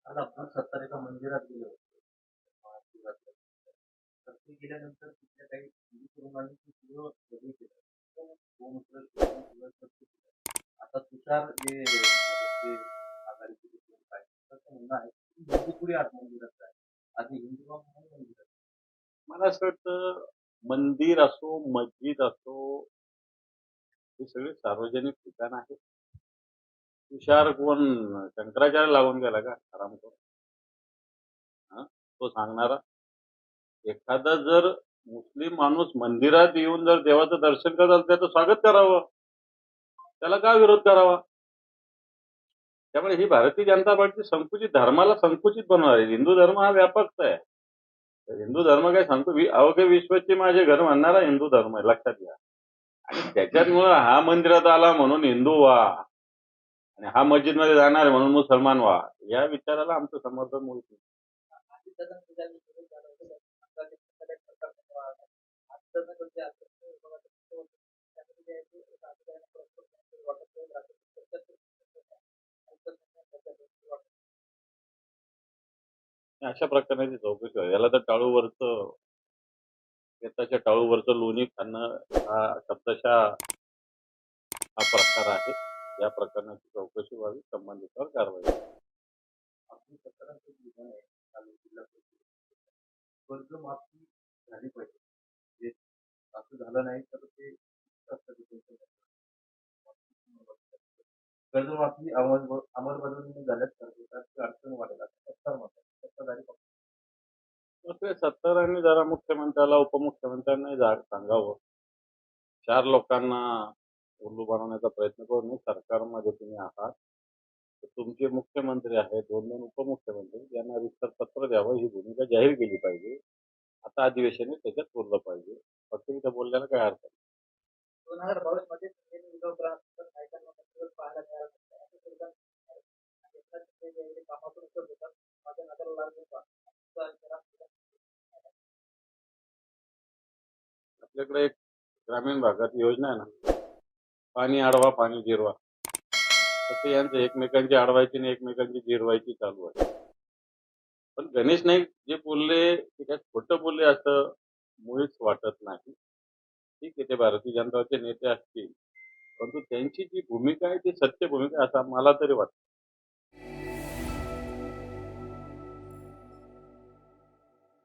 काल आपण साताऱ्याच्या मंदिरात गेलो होतो. महाशिवरात्री. तर ते गेल्यानंतर तिथल्या काही हिंदू तरुणांनी ते सगळं बदल केलं. गोमूत्र शेण सगळं स्वच्छ केलं. आता तुषार जे भाजपचे आघाडीचे जे प्रमुख आहेत, त्यांचं म्हणणं आहे की हिंदू आत मंदिरात जाय. आधी हिंदू म्हणून मंदिरात. मला असं वाटतं मंदिर असो, मस्जिद असो, हे सगळे सार्वजनिक ठिकाण आहे. तुषार कोण शंकराचार्य लागून गेला का हरामखोर? तो सांगणारा. एखादा जर मुस्लिम माणूस मंदिरात येऊन जर देवाचं दर्शन करत असेल त्याचं स्वागत करावं. त्याला का विरोध करावा? त्यामुळे ही भारतीय जनता पार्टी संकुचित धर्माला संकुचित बनवणार आहे. हिंदू धर्म हा व्यापकचा आहे. हिंदू धर्म काय सांगतो अवघे विश्वचे माझे घर म्हणणारा हिंदू धर्म आहे, लक्षात घ्या. आणि त्याच्यामुळं हा मंदिरात आला म्हणून हिंदू व्हा आणि हा मस्जिदमध्ये जाणार म्हणून मुसलमान व्हा, या विचाराला आमचं समर्थन मिळत नाही. अशा प्रकारची चौकशी व्हावी. याला तर टाळूवरचं शेताच्या टाळूवरचं लोणी खाणं हा शब्दशः हा प्रकार आहे. या प्रकरणाची चौकशी व्हावी, संबंधितांवर कारवाई व्हावी. आपली सरकारांचं विधान आहे चालू जिल्हा परिषदेचं. कर्जमाफी झाली पाहिजे. जे असं झालं नाही तर ते कर्जमाफी अंमलबजावणी झाल्यास सरकारची अडचण वाढेल असं सरकार म्हणतात. सत्ताधारी पक्ष. मग ते सत्तारांनी जरा मुख्यमंत्र्याला, उपमुख्यमंत्र्यांनाही सांगावं. 4 लोकांना उल्लू बनवण्याचा प्रयत्न करू नये. सरकारमध्ये तुम्ही आहात. तर तुमचे मुख्यमंत्री आहेत, 2-2 उपमुख्यमंत्री यांना रितसर पत्र द्यावं, ही भूमिका जाहीर केली पाहिजे. आता अधिवेशन आहे त्याच्यात बोललं पाहिजे. फक्त इथं बोलल्याला काय अर्थ नाही. 2022 मध्ये उद्धव नायकांना मंत्रिपद पाहायला मिळालं कामातून होतात माझ्या नजर लागून आपल्याकडे एक ग्रामीण भागात योजना आहे ना, पाणी अडवा पाणी जिरवा. तसं यांचं एकमेकांची अडवायची आणि एकमेकांची जिरवायची चालू आहे. पण गणेश नाईक जे बोलले ते काय खोटं बोलले असं मुळीच वाटत नाही. ठीक आहे, ते भारतीय जनता पार्टीचे नेते असतील, परंतु त्यांची जी भूमिका आहे ती सत्य भूमिका आहे असं मला तरी वाटतं.